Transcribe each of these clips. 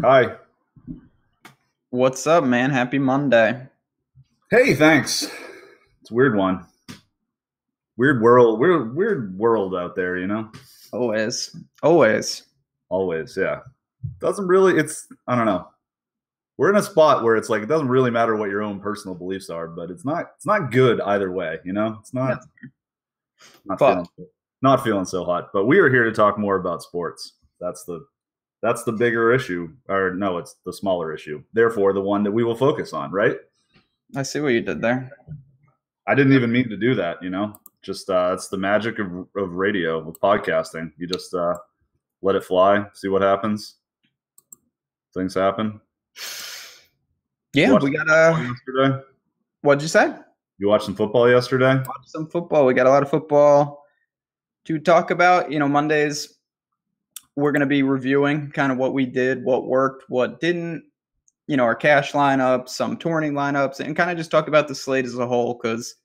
Hi. What's up, man? Happy Monday. Hey, thanks. It's a weird one. Weird world out there, you know? Always. Always. Always, yeah. Doesn't really I don't know. We're in a spot where it's like it doesn't really matter what your own personal beliefs are, but it's not good either way, you know? It's not Yes. not But feeling not feeling so hot. But we are here to talk more about sports. That's the bigger issue. Or no, it's the smaller issue. Therefore, the one that we will focus on, right? I see what you did there. I didn't even mean to do that, you know? Just it's the magic of radio, with podcasting. You just let it fly, see what happens. Things happen. You Yeah, watched we some got football yesterday? what'd you say? You watched some football yesterday? Watch some football. We got a lot of football to talk about. Mondays we're gonna be reviewing kind of what we did, what worked, what didn't, our cash lineups, some tourney lineups, and kind of just talk about the slate as a whole because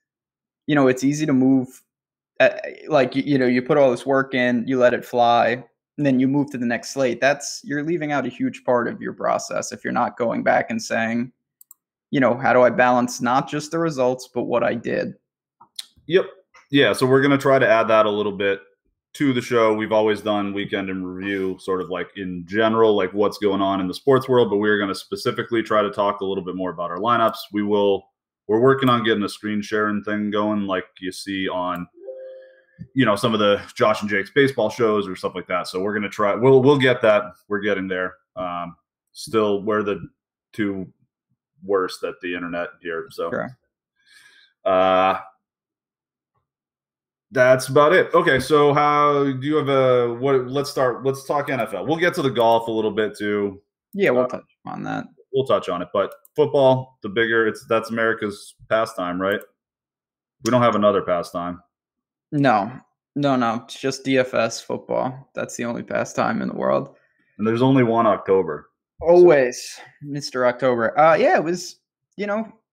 it's easy to move like you put all this work in, you let it fly, and then you move to the next slate. That's you're leaving out a huge part of your process if you're not going back and saying, how do I balance not just the results but what I did. Yep. Yeah, so we're going to try to add that a little bit to the show. We've always done weekend in review, sort of like in general, like what's going on in the sports world, but we're going to specifically try to talk a little bit more about our lineups. We're working on getting a screen sharing thing going, like you see on some of the Josh and Jake's baseball shows or stuff like that. So we're gonna try. We'll get that. We're getting there. Still, we're the two worst at the internet here. So Sure. uh, that's about it. Okay, so how do you have a what? Let's start. Let's talk NFL. We'll get to the golf a little bit too. Yeah, Uh, we'll touch on that. we'll touch on it, but football, the bigger that's America's pastime, right? We don't have another pastime, No, it's just DFS football. That's the only pastime in the world. and there's only one October. So Always Mr. October. Yeah, it was,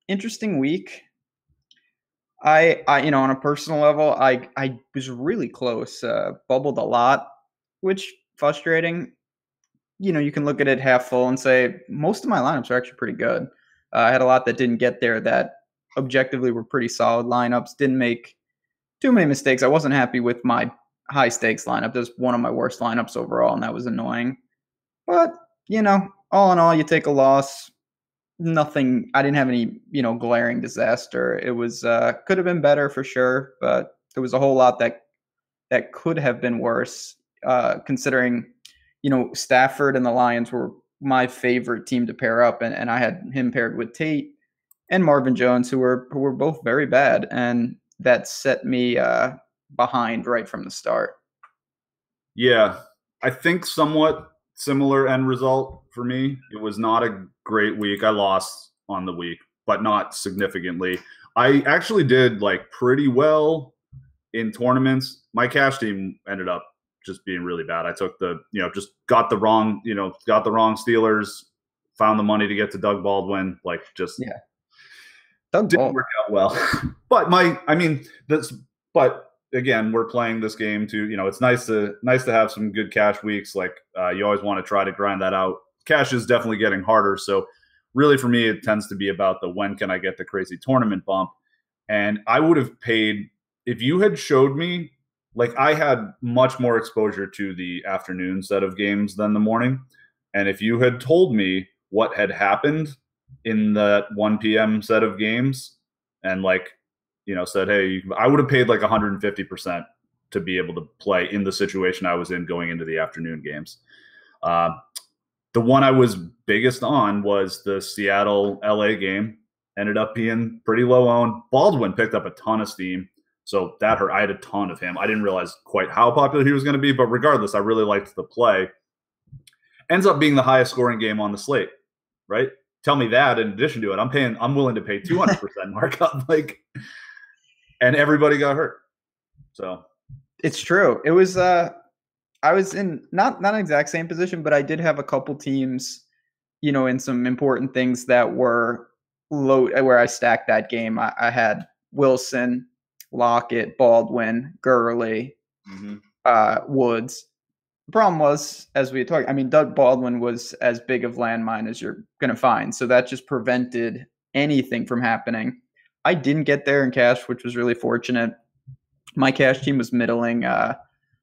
interesting week. On a personal level, I was really close. Bubbled a lot, which frustrating. You can look at it half full and say most of my lineups are actually pretty good. I had a lot that didn't get there that objectively were pretty solid lineups. Didn't make too many mistakes. I wasn't happy with my high stakes lineup. That's one of my worst lineups overall, and that was annoying. But all in all, you take a loss. Nothing. I didn't have any, glaring disaster. It was could have been better for sure, but there was a whole lot that could have been worse. Considering, Stafford and the Lions were my favorite team to pair up, and I had him paired with Tate and Marvin Jones, who were both very bad, and that set me behind right from the start. yeah, I think somewhat similar end result for me. It was not a great week. I lost on the week, but not significantly. I actually did like pretty well in tournaments. My cash team ended up just being really bad. I took just got the wrong Steelers, found the money to get to Doug Baldwin, like just Yeah, Doug didn't Ball. work out well. I mean, but again, we're playing this game to, it's nice to have some good cash weeks. Like you always want to try to grind that out. Cash is definitely getting harder. So really for me, it tends to be about the when can I get the crazy tournament bump. And I would have paid if you had showed me, like I had much more exposure to the afternoon set of games than the morning. And if you had told me what had happened in that 1 p.m. set of games and like, said, hey, I would have paid like 150% to be able to play in the situation I was in going into the afternoon games. Uh, the one I was biggest on was the Seattle LA game. Ended up being pretty low owned. Baldwin picked up a ton of steam. So that hurt. I had a ton of him. I didn't realize quite how popular he was going to be, but regardless, I really liked the play. Ends up being the highest scoring game on the slate, right? Tell me that in addition to it, I'm willing to pay 200% markup. Like, and everybody got hurt. So It's true. It was I was in not an exact same position, but I did have a couple teams, in some important things that were low where I stacked that game. I had Wilson, Lockett, Baldwin, Gurley, mhm. Woods. The problem was, as we talked, I mean, Doug Baldwin was as big of landmine as you're going to find. So that just prevented anything from happening. I didn't get there in cash, which was really fortunate. My cash team was middling,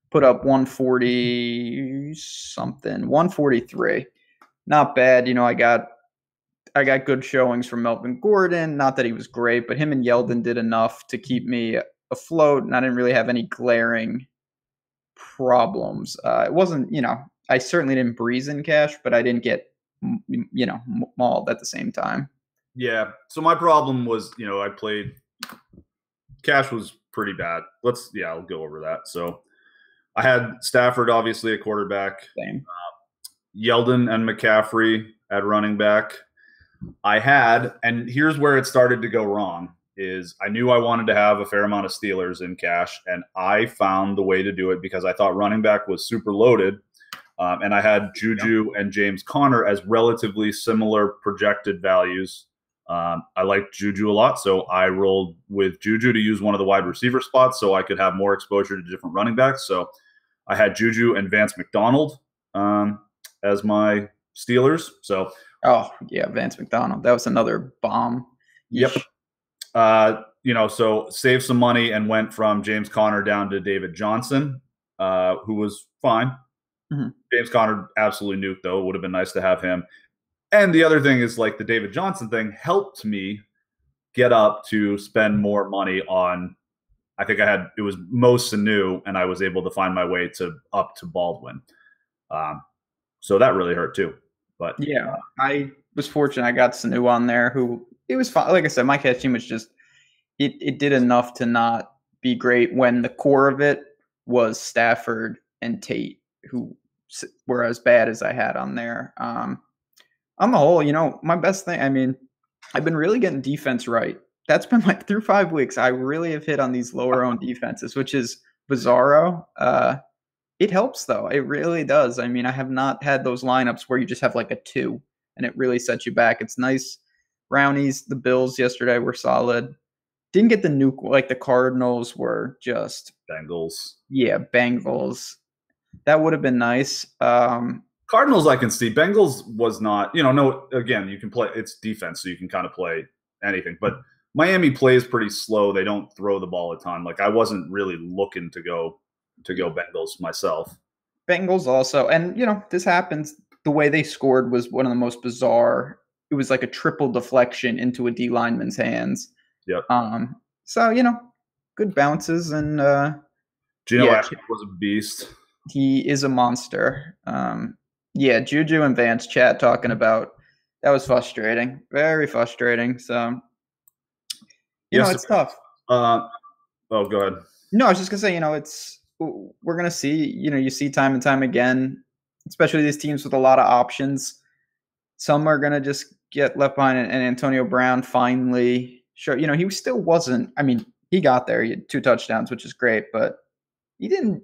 put up 140 something, 143. Not bad. I got good showings from Melvin Gordon. Not that he was great, but him and Yeldon did enough to keep me afloat, and I didn't really have any glaring problems. It wasn't, I certainly didn't breeze in cash, but I didn't get, mauled at the same time. Yeah. So my problem was, I played cash was pretty bad. I'll go over that. So I had Stafford, obviously, a quarterback, Same. Yeldon and McCaffrey at running back. And here's where it started to go wrong, is I knew I wanted to have a fair amount of Steelers in cash, and I found the way to do it because I thought running back was super loaded. And I had Juju and James Conner as relatively similar projected values. I liked Juju a lot, so I rolled with Juju to use one of the wide receiver spots so I could have more exposure to different running backs. So I had Juju and Vance McDonald as my Steelers. So, oh yeah, Vance McDonald. That was another bomb. Yep. So saved some money and went from James Conner down to David Johnson, who was fine. Mm-hmm. James Conner absolutely nuked, though. It would have been nice to have him. And the other thing is, like, the David Johnson thing helped me get up to spend more money on. I think it was Mo Sanu, and I was able to find my way up to Baldwin. So that really hurt too. But yeah, I was fortunate. I got Sanu on there, who it was fine. Like I said, my cash team was just it did enough to not be great when the core of it was Stafford and Tate, who were as bad as I had on there. On the whole, my best thing, I mean, I've been really getting defense right. That's been through 5 weeks, I really have hit on these lower owned defenses, which is bizarro. It helps, though. It really does. I mean, I have not had those lineups where you just have like a 2 and it really sets you back. It's nice. Brownies, the Bills yesterday were solid. Didn't get the nuke, like the Cardinals were just Bengals. Yeah, Bengals. That would have been nice. Cardinals, I can see. Bengals was not, no, again, you can play, it's defense, so you can kind of play anything. But Miami plays pretty slow. They don't throw the ball a ton. Like, I wasn't really looking to go Bengals myself. Bengals also. And, this happens. The way they scored was one of the most bizarre. It was like a triple deflection into a D lineman's hands. Yep. So, good bounces. And Geno actually was a beast. He is a monster. Juju and Vance chat talking about that was frustrating, very frustrating. So, it's tough. Oh, go ahead. No, I was just gonna say, we're gonna see. You see time and time again, especially these teams with a lot of options. Some are gonna just get left behind, and Antonio Brown finally, sure, he still wasn't. I mean, he got there. He had 2 touchdowns, which is great, but he didn't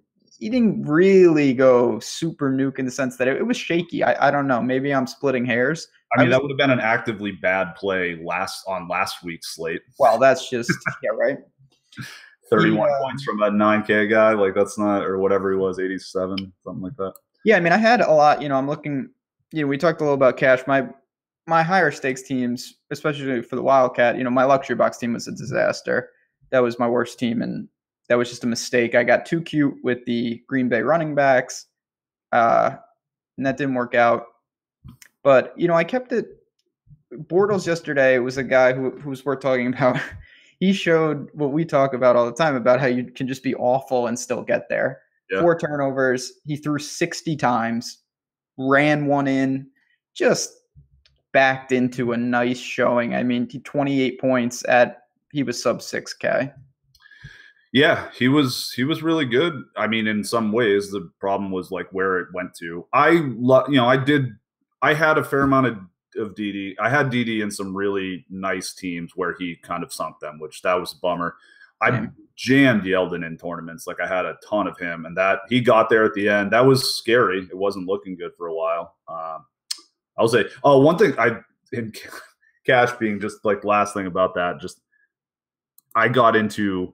really go super nuke in the sense that it was shaky. I don't know. Maybe I'm splitting hairs. I mean, that would have been an actively bad play on last week's slate. Well, that's just, yeah, right. 31 points from a 9K guy. Like, that's not, or whatever he was, 87, something like that. Yeah, I mean, I had a lot, I'm looking, we talked a little about cash. My higher stakes teams, especially for the Wildcat, my luxury box team was a disaster. That was my worst team, and that was just a mistake. I got too cute with the Green Bay running backs, and that didn't work out. But, I kept it. Bortles yesterday was a guy who was worth talking about. He showed what we talk about all the time about how you can just be awful and still get there. Yeah. 4 turnovers. He threw 60 times, ran one in, just backed into a nice showing. I mean, 28 points he was sub 6K. Yeah, he was really good. I mean, in some ways, the problem was like where it went to. I had a fair amount of DD. I had DD in some really nice teams where he kind of sunk them, which that was a bummer. I jammed Yeldon in tournaments. Like, I had a ton of him, and that he got there at the end. That was scary. It wasn't looking good for a while. I'll say, one thing in cash being just like last thing about that, just I got into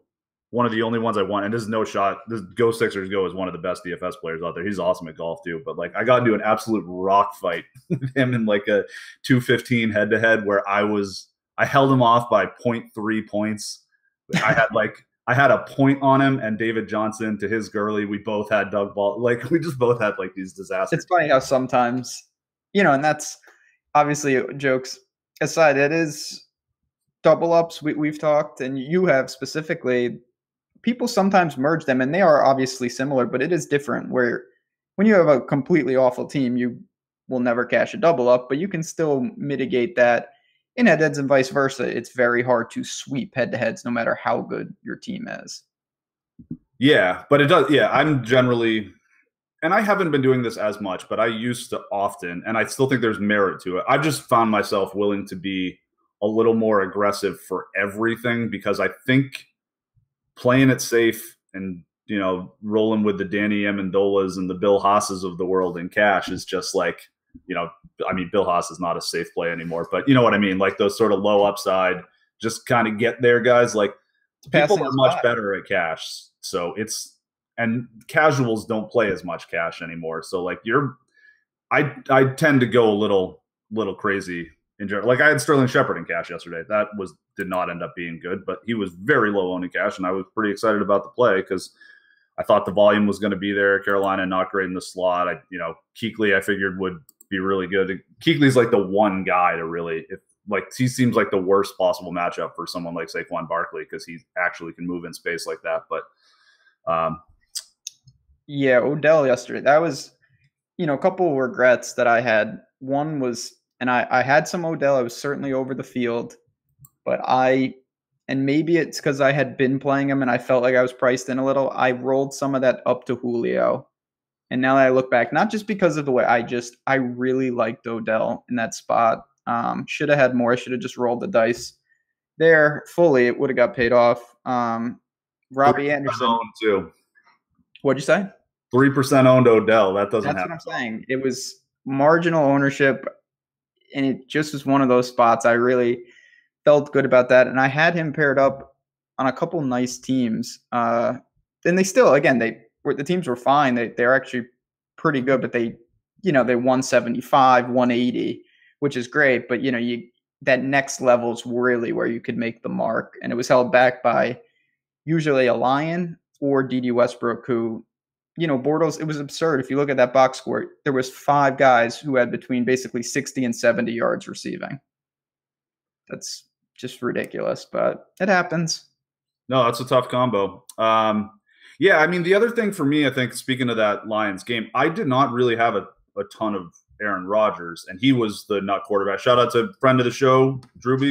one of the only ones I want. And this is no shot. This Go Sixers Go is one of the best DFS players out there. He's awesome at golf too. But like I got into an absolute rock fight with him in like a 215 head to head where I held him off by 0.3 points. I had a point on him and David Johnson to his Gurley. We both had Doug Ball. Like we just both had like these disasters. It's funny how sometimes, and that's obviously jokes aside, it is double ups. We've talked, and you have specifically. People sometimes merge them, and they are obviously similar, but it is different. Where when you have a completely awful team, you will never cash a double up, but you can still mitigate that in head-to-heads and vice versa. It's very hard to sweep head-to-heads no matter how good your team is. Yeah, but it does. Yeah, I'm generally, and I haven't been doing this as much, but I used to often, and I still think there's merit to it. I've just found myself willing to be a little more aggressive for everything because I think playing it safe and, rolling with the Danny Amendolas and the Bill Haas's of the world in cash is just like, Bill Haas is not a safe play anymore, but you know what I mean? Like those sort of low upside, just kind of get there guys. Like people are much better at cash. So and casuals don't play as much cash anymore. So like I tend to go a little crazy in general. Like I had Sterling Shepard in cash yesterday. That did not end up being good, but he was very low owning cash, and I was pretty excited about the play because I thought the volume was going to be there. Carolina not great in the slot. Kuechly I figured would be really good. Kuechly's like the one guy to really, he seems like the worst possible matchup for someone like Saquon Barkley because he actually can move in space like that. But yeah, Odell yesterday. That was, a couple of regrets that I had. One was, and I had some Odell. I was certainly over the field, but and maybe it's because I had been playing him and I felt like I was priced in a little. I rolled some of that up to Julio. And now that I look back, not just because of the way I really liked Odell in that spot. Should have had more. I should have just rolled the dice there fully. It would have got paid off. Robbie Anderson. Too. What'd you say? 3% owned Odell. That's what I'm saying. It was marginal ownership, and it just was one of those spots. I really felt good about that, and I had him paired up on a couple nice teams. And they still, again, the teams were fine. They're actually pretty good, but they 175, 180, which is great. But that next level is really where you could make the mark, and it was held back by usually a Lion or D.D. Westbrook, who, Bortles. It was absurd. If you look at that box score, there was 5 guys who had between basically 60 and 70 yards receiving. That's just ridiculous, but it happens. No, that's a tough combo. Yeah, the other thing for me, I think, speaking of that Lions game, I did not really have a ton of Aaron Rodgers, and he was the nut quarterback. Shout out to friend of the show,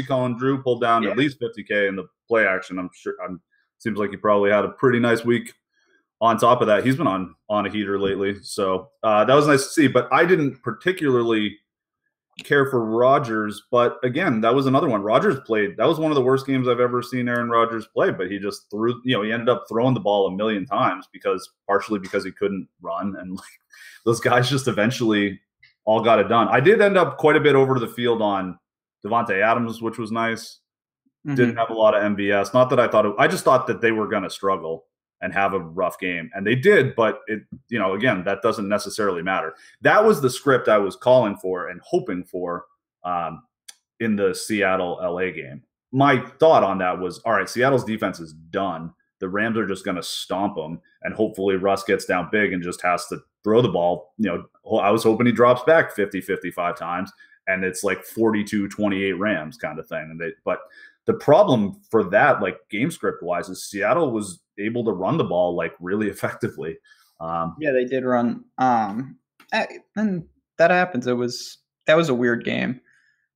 Colin Drew, pulled down at least 50K in the play action. I'm sure. Seems like he probably had a pretty nice week. On top of that, he's been on a heater lately, so that was nice to see. But I didn't particularly care for Rodgers, but again, that was another one. Rodgers played. That was one of the worst games I've ever seen Aaron Rodgers play. But he just threw. He ended up throwing the ball a million times partially because he couldn't run, and those guys just eventually all got it done. I did end up quite a bit over to the field on Devontae Adams, which was nice. Mm-hmm. Didn't have a lot of MVS. Not that I just thought that they were going to struggle and have a rough game, and they did. But again, that doesn't necessarily matter. That was the script I was calling for and hoping for in the Seattle LA game. My thought on that was, all right, Seattle's defense is done. The Rams are just going to stomp them, and hopefully Russ gets down big and just has to throw the ball. I was hoping he drops back 50, 55 times, and it's like 42-28 Rams kind of thing. But the problem for that, like game script wise, is Seattle was able to run the ball like really effectively. Yeah, they did run. And that happens. That was a weird game.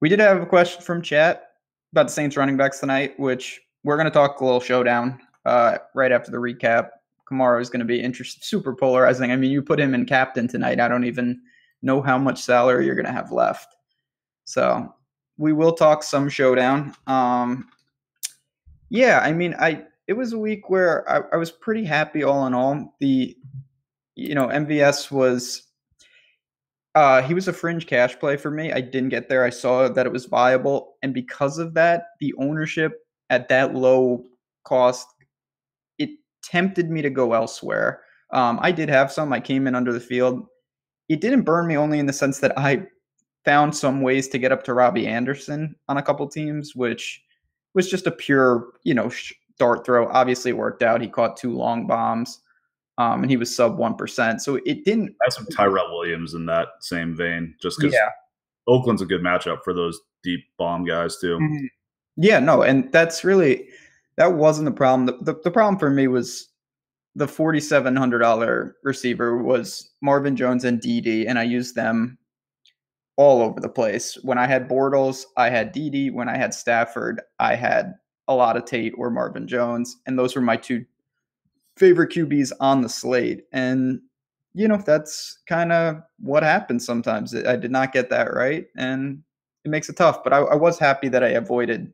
We did have a question from chat about the Saints running backs tonight, which we're going to talk a little showdown right after the recap. Kamara is going to be interesting, super polarizing. You put him in captain tonight. I don't even know how much salary you're going to have left. So we will talk some showdown. It was a week where I was pretty happy all in all. The, MVS was, he was a fringe cash play for me. I didn't get there. I saw that it was viable. And because of that, the ownership at that low cost tempted me to go elsewhere. I did have some. I came in under the field. It didn't burn me only in the sense that I found some ways to get up to Robbie Anderson on a couple teams, which was just a pure, dart throw. Obviously, it worked out. He caught 2 long bombs, and he was sub 1%. So it didn't. I have some Tyrell Williams in that same vein, just because Yeah. Oakland's a good matchup for those deep bomb guys too. Mm-hmm. Yeah, no, and that wasn't the problem. The problem for me was the $4,700 receiver was Marvin Jones and Dede, and I used them all over the place. When I had Bortles, I had Dede. When I had Stafford, I had a lot of Tate or Marvin Jones, and those were my 2 favorite QBs on the slate. And that's kind of what happens sometimes. I did not get that right, and it makes it tough. But I was happy that I avoided.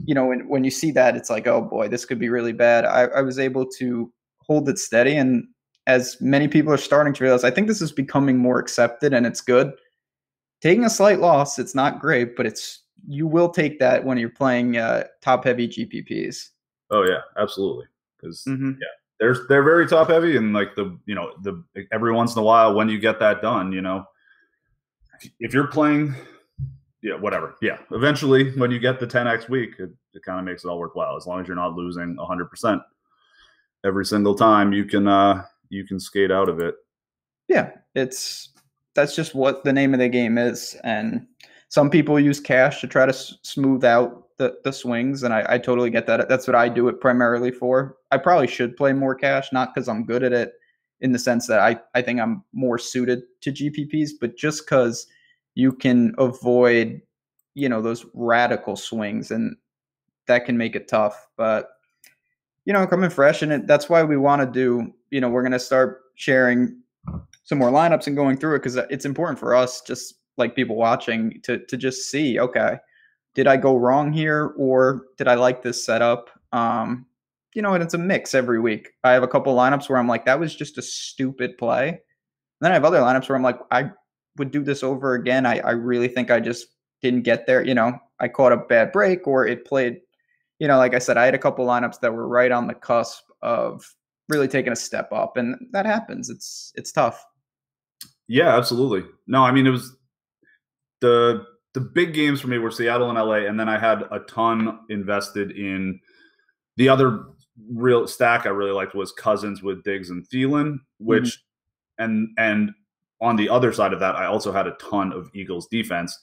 When you see that, it's like, oh boy, this could be really bad. I was able to hold it steady, and as many people are starting to realize, I think this is becoming more accepted, and it's good. Taking a slight loss, it's not great, but you will take that when you're playing top heavy GPPs. Oh yeah, absolutely. Because they're very top heavy, and like the every once in a while when you get that done, if you're playing, whatever, eventually when you get the 10x week, it kind of makes it all worthwhile. As long as you're not losing 100% every single time, you can skate out of it. Yeah, that's just what the name of the game is. And some people use cash to try to smooth out the swings, and I totally get that. That's what I do it primarily for. I probably should play more cash, not because I'm good at it in the sense that I think I'm more suited to GPPs, but just because you can avoid, those radical swings, and that can make it tough. But, coming fresh, and that's why we want to do, we're going to start sharing some more lineups and going through it, because it's important for us, just like people watching, to just see, okay, did I go wrong here, or did I like this setup? And it's a mix every week. I have a couple lineups where I'm like, that was just a stupid play. And then I have other lineups where I'm like, I would do this over again. I really think I just didn't get there. I caught a bad break, or it played, like I said, I had a couple lineups that were right on the cusp of really taking a step up, and that happens. It's tough. Yeah, absolutely. No, I mean, it was the big games for me were Seattle and LA, and then I had a ton invested in the other real stack I really liked was Cousins with Diggs and Thielen, which and on the other side of that, I also had a ton of Eagles defense,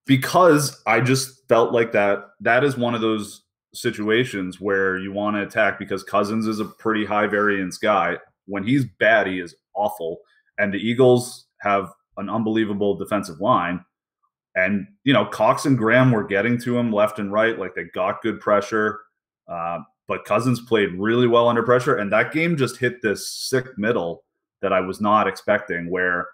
because I just felt like that is one of those situations where you want to attack, because Cousins is a pretty high variance guy. When he's bad, he is awful. And the Eagles have an unbelievable defensive line. And, Cox and Graham were getting to him left and right. Like, they got good pressure. But Cousins played really well under pressure. And that game just hit this sick middle that I was not expecting, where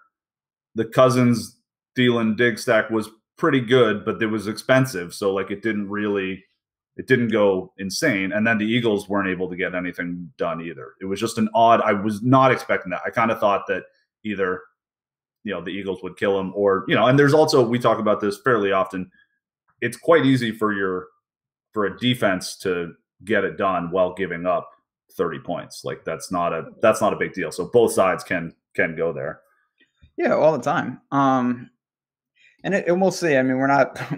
the Cousins, Thielen, Diggs stack was pretty good, but it was expensive. So, like, it didn't go insane. And then the Eagles weren't able to get anything done either. It was just I was not expecting that. I kind of thought that either, the Eagles would kill him, or, and there's also, we talk about this fairly often, it's quite easy for a defense to get it done while giving up 30 points. Like, that's not a big deal. So both sides can go there. Yeah, all the time. And we'll see. I mean,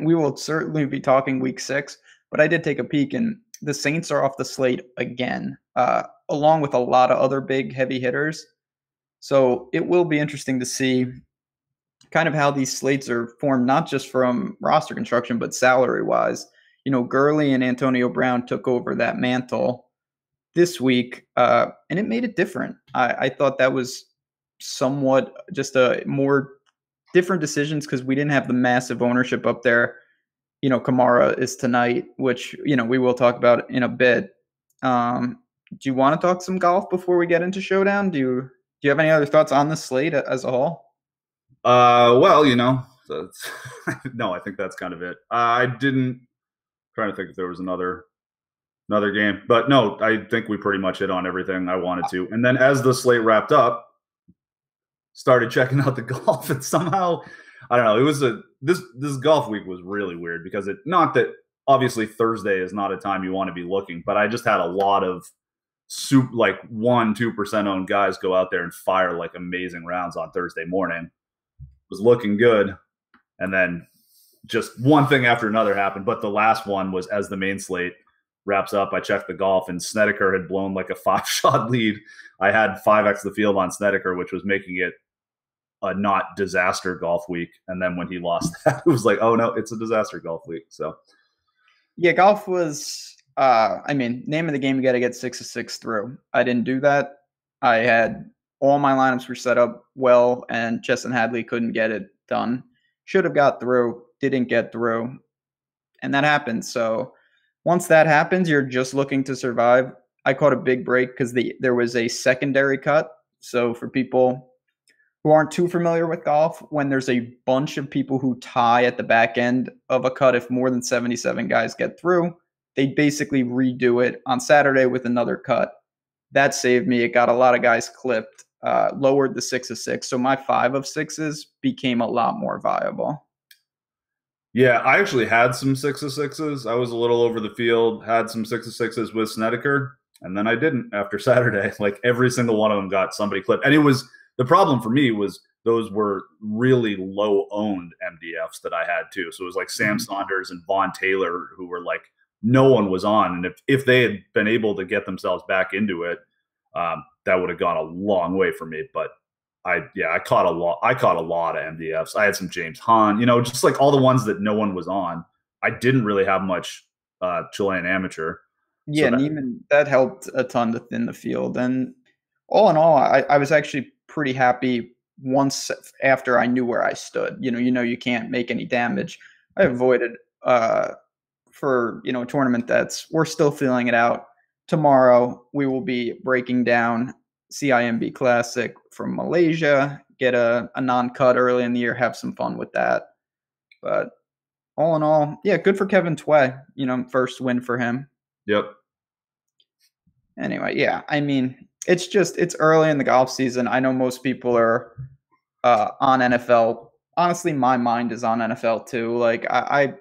we will certainly be talking week 6, but I did take a peek, and the Saints are off the slate again, along with a lot of other big heavy hitters. So it will be interesting to see kind of how these slates are formed, not just from roster construction, but salary-wise. Gurley and Antonio Brown took over that mantle this week, and it made it different. I thought that was somewhat just a more different decisions, because we didn't have the massive ownership up there. Kamara is tonight, which, we will talk about in a bit. Do you want to talk some golf before we get into Showdown? Do you have any other thoughts on the slate as a whole? Well, no, I think that's kind of it. Trying to think if there was another game, but no, I think we pretty much hit on everything I wanted to. And then as the slate wrapped up, started checking out the golf, and somehow, I don't know, it was this golf week was really weird, because not that obviously Thursday is not a time you want to be looking, but I just had a lot of like 1-2% owned guys go out there and fire like amazing rounds on Thursday morning. It was looking good, and then just one thing after another happened. But the last one was as the main slate wraps up, I checked the golf, and Snedeker had blown like a 5-shot lead. I had 5x the field on Snedeker, which was making it a not disaster golf week. And then when he lost that, it was like, oh no, it's a disaster golf week. So yeah, golf was name of the game, you got to get 6 of 6 through. I didn't do that. I had all my lineups were set up well, and Chesson Hadley couldn't get it done. Should have got through, didn't get through, and that happened. So once that happens, you're just looking to survive. I caught a big break because there was a secondary cut. So for people who aren't too familiar with golf, when there's a bunch of people who tie at the back end of a cut, if more than 77 guys get through, they basically redo it on Saturday with another cut. That saved me. It got a lot of guys clipped, lowered the 6 of 6. So my 5 of 6s became a lot more viable. Yeah, I actually had some 6 of 6s. I was a little over the field, had some 6 of 6s with Snedeker, and then I didn't after Saturday. Like every single one of them got somebody clipped. And it was the problem for me was those were really low owned MDFs that I had too. So it was like Sam Saunders and Vaughn Taylor who were like no one was on. And if they had been able to get themselves back into it, that would have gone a long way for me. But I caught a lot. I caught a lot of MDFs. I had some James Hahn, just like all the ones that no one was on. I didn't really have much Chilean amateur. Yeah, so Neiman, that helped a ton to thin the field. And all in all, I was actually pretty happy once after I knew where I stood. You can't make any damage. I avoided for a tournament we're still feeling it out. Tomorrow we will be breaking down CIMB Classic from Malaysia, get a non-cut early in the year, have some fun with that. But all in all, yeah, good for Kevin Tway. First win for him. Yep. Anyway, yeah, it's early in the golf season. I know most people are on NFL. Honestly, my mind is on NFL too. Like I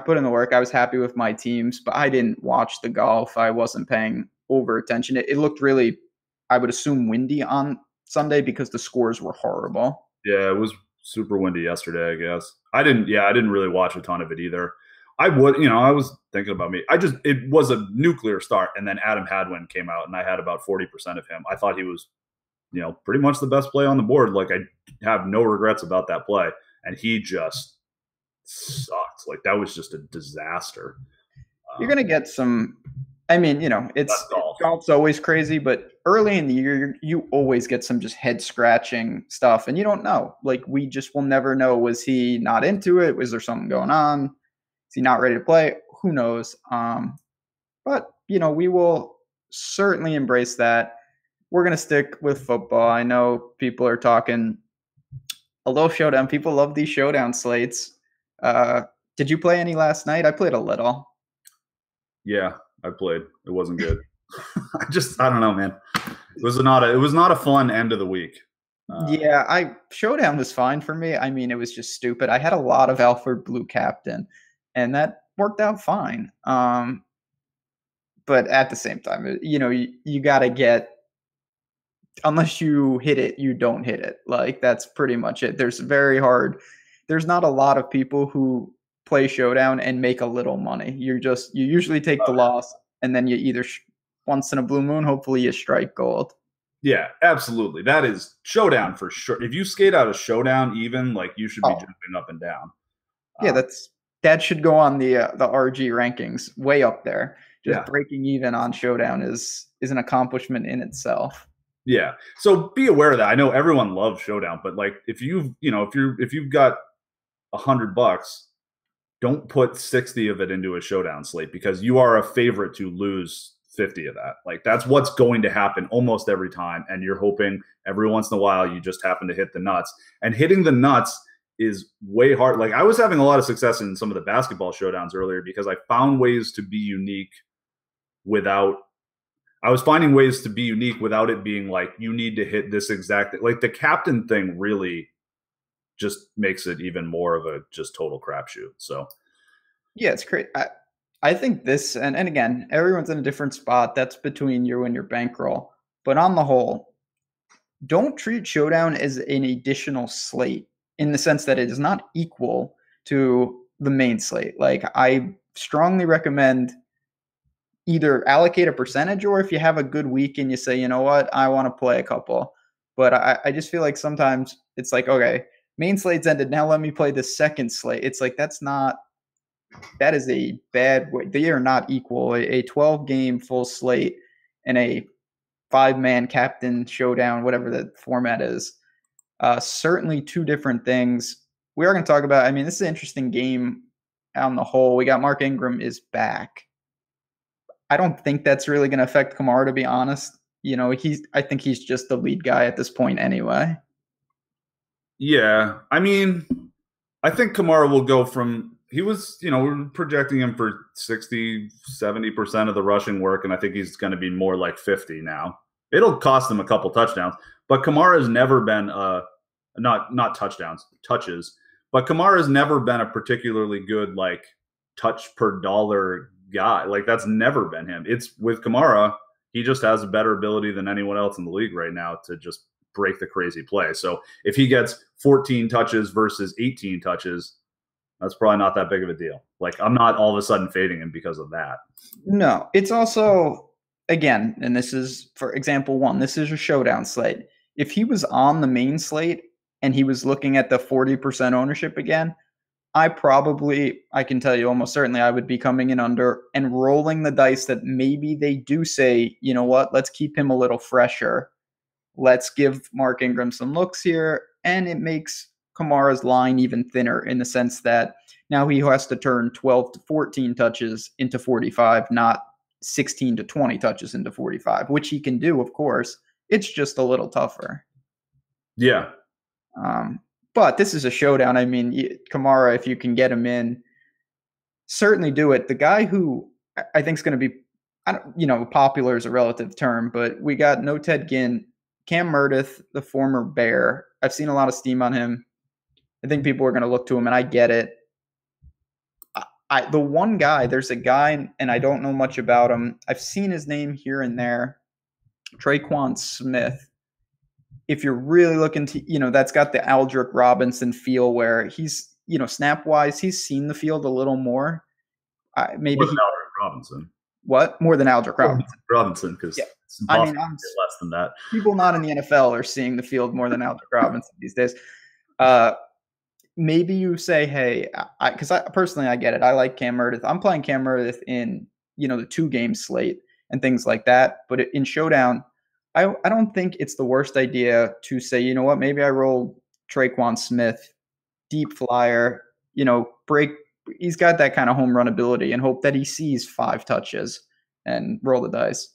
put in the work. I was happy with my teams, but I didn't watch the golf. I wasn't paying over attention. It looked really, I would assume, windy on Sunday because the scores were horrible. Yeah, it was super windy yesterday, I guess. I didn't really watch a ton of it either. I was thinking about me. It was a nuclear start, and then Adam Hadwin came out, and I had about 40% of him. I thought he was, pretty much the best play on the board. Like, I have no regrets about that play, and he just sucked. Like, that was just a disaster. You're going to get some it's golf's always crazy, but early in the year, you always get some just head scratching stuff, and you don't know. Like, we just will never know. Was he not into it? Was there something going on? Is he not ready to play? Who knows? But we will certainly embrace that. We're gonna stick with football. I know people are talking a little showdown. People love these showdown slates. Did you play any last night? I played a little. Yeah, I played. It wasn't good. I don't know, man. It was not a fun end of the week. Showdown was fine for me. It was just stupid. I had a lot of Alfred Blue Captain, and that worked out fine. But at the same time, you got to get, unless you hit it, you don't hit it. Like, that's pretty much it. There's not a lot of people who play showdown and make a little money. You usually take the loss, and then you either once in a blue moon, hopefully you strike gold. Yeah, absolutely. That is showdown for sure. If you skate out of showdown, even, like, you should be jumping up and down. Yeah, that should go on the RG rankings, way up there. Just breaking even on showdown is an accomplishment in itself. Yeah. So be aware of that. I know everyone loves showdown, but like, if you've got $100, don't put 60 of it into a showdown slate, because you are a favorite to lose 50 of that. Like, that's what's going to happen almost every time. And you're hoping every once in a while you just happen to hit the nuts, and hitting the nuts is way hard. Like, I was having a lot of success in some of the basketball showdowns earlier because I found ways to be unique without it being like, you need to hit this exact, like, the captain thing really just makes it even more of a just total crapshoot. So yeah, it's great. I think this, and again, everyone's in a different spot. That's between you and your bankroll. But on the whole, don't treat Showdown as an additional slate in the sense that it is not equal to the main slate. Like, I strongly recommend either allocate a percentage, or if you have a good week and you say, you know what, I want to play a couple. But I just feel like sometimes it's like, okay, main slate's ended. Now let me play the second slate. It's like, that is a bad way. They are not equal. A 12 game full slate and a 5-man captain showdown, whatever the format is, certainly two different things. We are going to talk about, I mean, this is an interesting game on the whole. We got Mark Ingram is back. I don't think that's really going to affect Kamara, to be honest. I think he's just the lead guy at this point anyway. Yeah. I mean, I think Kamara will go from, we're projecting him for 60, 70% of the rushing work, and I think he's going to be more like 50 now. It'll cost him a couple touchdowns, but Kamara has never been not touchdowns, touches, but Kamara has never been a particularly good, like, touch per dollar guy. Like, that's never been him. It's with Kamara, he just has a better ability than anyone else in the league right now to just break the crazy play. So if he gets 14 touches versus 18 touches, that's probably not that big of a deal. Like, I'm not all of a sudden fading him because of that. No, it's also, again, and this is, for example, one, this is a showdown slate. If he was on the main slate and he was looking at the 40% ownership again, I can tell you almost certainly I would be coming in under and rolling the dice that maybe they do say, you know what, let's keep him a little fresher. Let's give Mark Ingram some looks here. And it makes Kamara's line even thinner in the sense that now he has to turn 12 to 14 touches into 45, not 16 to 20 touches into 45, which he can do, of course. It's just a little tougher. Yeah. But this is a showdown. I mean, Kamara, if you can get him in, certainly do it. The guy who I think is going to be, popular is a relative term, but we got no Ted Ginn, Cam Meredith, the former Bear. I've seen a lot of steam on him. I think people are going to look to him, and I get it. The one guy, there's a guy, and I don't know much about him. I've seen his name here and there, Traquan Smith. If you're really looking to, that's got the Aldrick Robinson feel where he's, snap-wise, he's seen the field a little more. Maybe more than Aldrick Robinson. What? More than Aldrick Robinson. Robinson, because it's impossible to get less than that. People not in the NFL are seeing the field more than Aldrick Robinson these days. Maybe you say, hey, because personally, I get it. I like Cam Meredith. I'm playing Cam Meredith in, the 2-game slate and things like that. But in Showdown, I don't think it's the worst idea to say, you know what, maybe I roll Traquan Smith, deep flyer, he's got that kind of home run ability and hope that he sees 5 touches and roll the dice.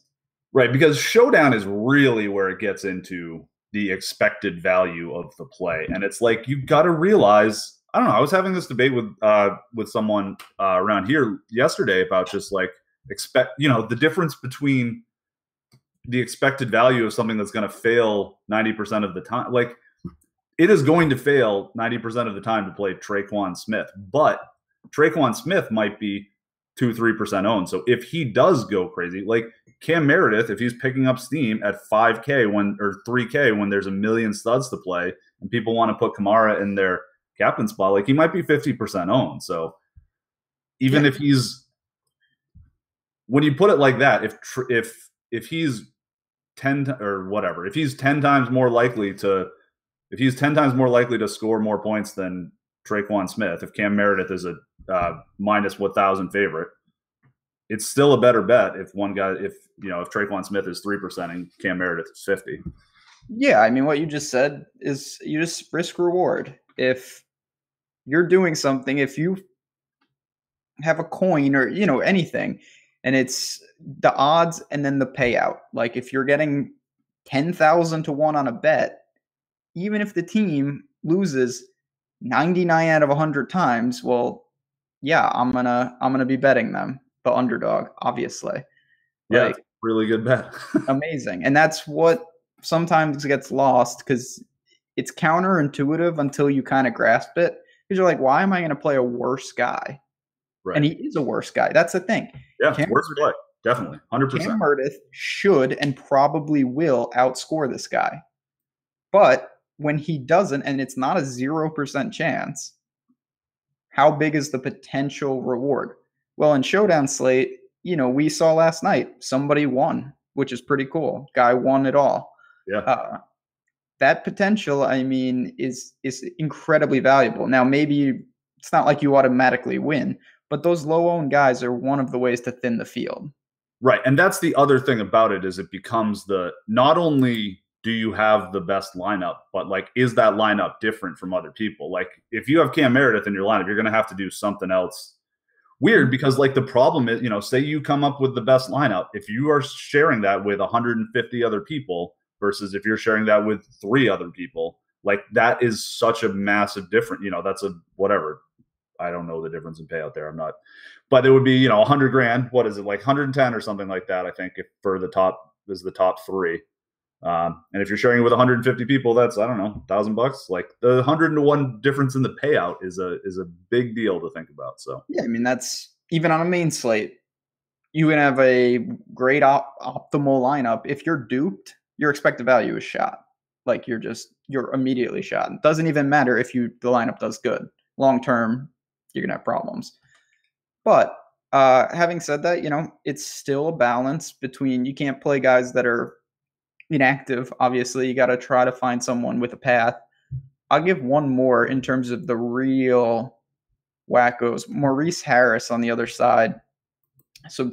Right, because Showdown is really where it gets into the expected value of the play. And it's like, you got to realize, I don't know, I was having this debate with someone around here yesterday about just like the difference between the expected value of something that's going to fail 90% of the time. Like, it is going to fail 90% of the time to play Traquan Smith, but Traquan Smith might be 2-3% owned. So if he does go crazy, like Cam Meredith, if he's picking up steam at 5K or 3K when there's a million studs to play and people want to put Kamara in their captain spot, like, he might be 50% owned. So even if he's, when you put it like that, if he's 10 or whatever, if he's 10 times more likely to score more points than Traquan Smith, if Cam Meredith is a minus 1,000 favorite, it's still a better bet if Traquan Smith is 3% and Cam Meredith is 50. Yeah, I mean, what you just said is you just risk reward. If you're doing something, if you have a coin or anything, and it's the odds and then the payout. Like, if you're getting 10,000 to 1 on a bet, even if the team loses 99 out of 100 times, well, yeah, I'm gonna be betting them, the underdog, obviously. Yeah, really good bet. Amazing. And that's what sometimes gets lost because it's counterintuitive until you kind of grasp it. Because you're like, why am I going to play a worse guy? And Right. he is a worse guy. That's the thing. Yeah, Cam, worst play. Definitely. Cam 100%. Meredith should and probably will outscore this guy. But when he doesn't, and it's not a 0% chance, how big is the potential reward? Well, in Showdown Slate, we saw last night somebody won, which is pretty cool. Guy won it all. Yeah. That potential, I mean, is incredibly valuable. Now, maybe it's not like you automatically win, but those low-owned guys are one of the ways to thin the field. Right. And that's the other thing about it is it becomes not only do you have the best lineup, but like, is that lineup different from other people? Like, if you have Cam Meredith in your lineup, you're going to have to do something else weird because, like, the problem is, say you come up with the best lineup. If you are sharing that with 150 other people versus if you're sharing that with 3 other people, like, that is such a massive difference. That's a whatever. I don't know the difference in payout there. I'm not, but it would be, $100,000. What is it, like 110 or something like that? I think if for the top 3. And if you're sharing it with 150 people, that's, I don't know, $1,000. Like, the 100-to-1 difference in the payout is a big deal to think about. So yeah, I mean, that's even on a main slate. You can have a great optimal lineup. If you're duped, your expected value is shot. Like, you're immediately shot. It doesn't even matter if the lineup does good. Long term, you're gonna have problems. But having said that, it's still a balance between, you can't play guys that are inactive. Obviously, you got to try to find someone with a path. I'll give one more in terms of the real wackos. Maurice Harris on the other side. So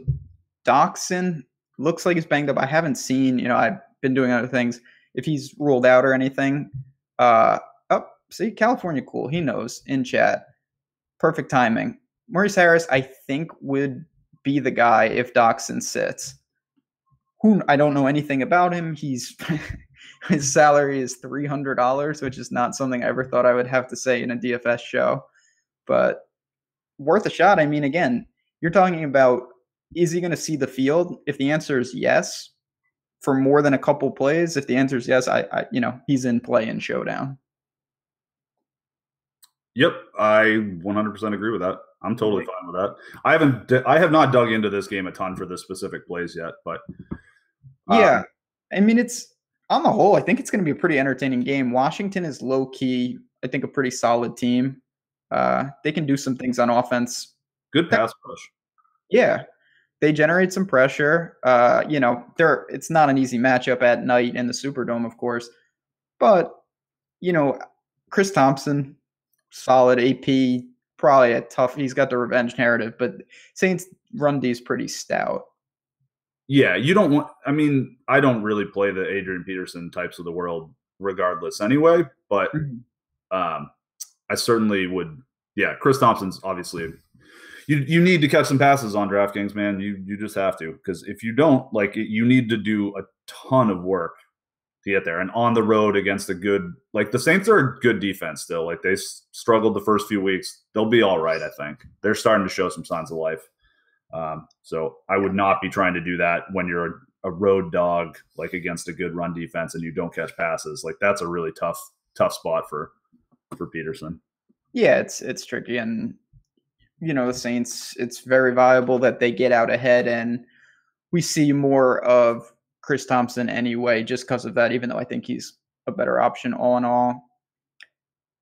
Doxson looks like he's banged up. I haven't seen, I've been doing other things, if he's ruled out or anything. See, California cool. He knows in chat. Perfect timing. Maurice Harris, I think, would be the guy if Doxson sits. I don't know anything about him. His salary is $300, which is not something I ever thought I would have to say in a DFS show, but worth a shot. I mean, again, you're talking about, is he going to see the field? If the answer is yes, for more than a couple plays, if the answer is yes, he's in play in Showdown. Yep, I 100% agree with that. I'm totally fine with that. I have not dug into this game a ton for the specific plays yet, but yeah, I mean, it's on the whole, I think it's going to be a pretty entertaining game. Washington is low key, I think, a pretty solid team. They can do some things on offense. Good pass rush. Yeah, they generate some pressure. It's not an easy matchup at night in the Superdome, of course, but Chris Thompson, solid AP, probably a tough. He's got the revenge narrative, but Saints run D is pretty stout. Yeah, you don't want. I mean, I don't really play the Adrian Peterson types of the world, regardless, anyway. But I certainly would. Yeah, Chris Thompson's obviously. You need to catch some passes on DraftKings, man. You just have to, because if you don't, like, you need to do a ton of work to get there. And on the road against a good, like, the Saints are a good defense still. Like, they struggled the first few weeks. They'll be all right, I think. They're starting to show some signs of life. So I would not be trying to do that when you're a road dog, like, against a good run defense and you don't catch passes. Like, that's a really tough spot for Peterson. Yeah, it's tricky. And, the Saints, it's very viable that they get out ahead, and we see more of Chris Thompson anyway, just because of that, even though I think he's a better option all in all.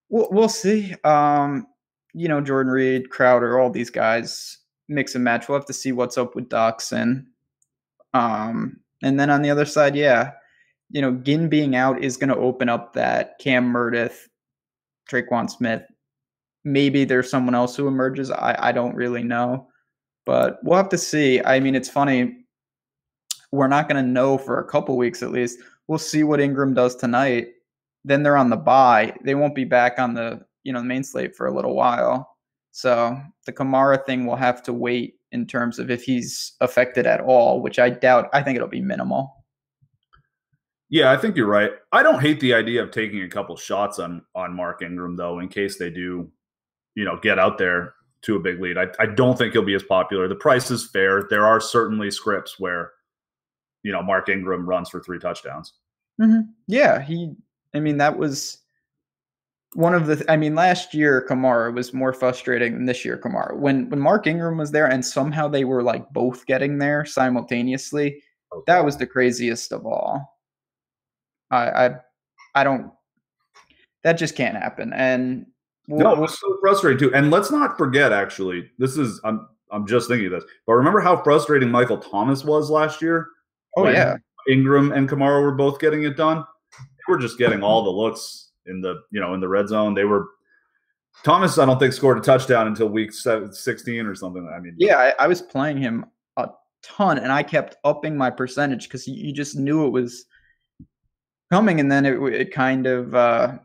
We'll see. Jordan Reed, Crowder, all these guys mix and match. We'll have to see what's up with Doxson. And then on the other side, Ginn being out is going to open up that Cam Meredith, Traquan Smith. Maybe there's someone else who emerges. I don't really know, but we'll have to see. I mean, it's funny. We're not going to know for a couple weeks at least. We'll see what Ingram does tonight. Then they're on the bye. They won't be back on the main slate for a little while. So the Kamara thing will have to wait in terms of if he's affected at all, which I doubt. I think it'll be minimal. Yeah, I think you're right. I don't hate the idea of taking a couple shots on Mark Ingram, though, in case they do, get out there to a big lead. I don't think he'll be as popular. The price is fair. There are certainly scripts where, Mark Ingram runs for 3 touchdowns. Mm-hmm. Yeah, that was one of the I mean, last year Kamara was more frustrating than this year Kamara. When Mark Ingram was there and somehow they were like both getting there simultaneously, that Okay. was the craziest of all. I I, I don't that just can't happen. And No, it we'll was so frustrating too. And let's not forget, actually, this is I'm just thinking of this, but remember how frustrating Michael Thomas was last year oh when yeah. Ingram and Kamara were both getting it done. They were just getting all the looks in the in the red zone. They were Thomas, I don't think, scored a touchdown until week 16 or something. I mean, Yeah, I was playing him a ton and I kept upping my percentage because you just knew it was coming, and then it kind of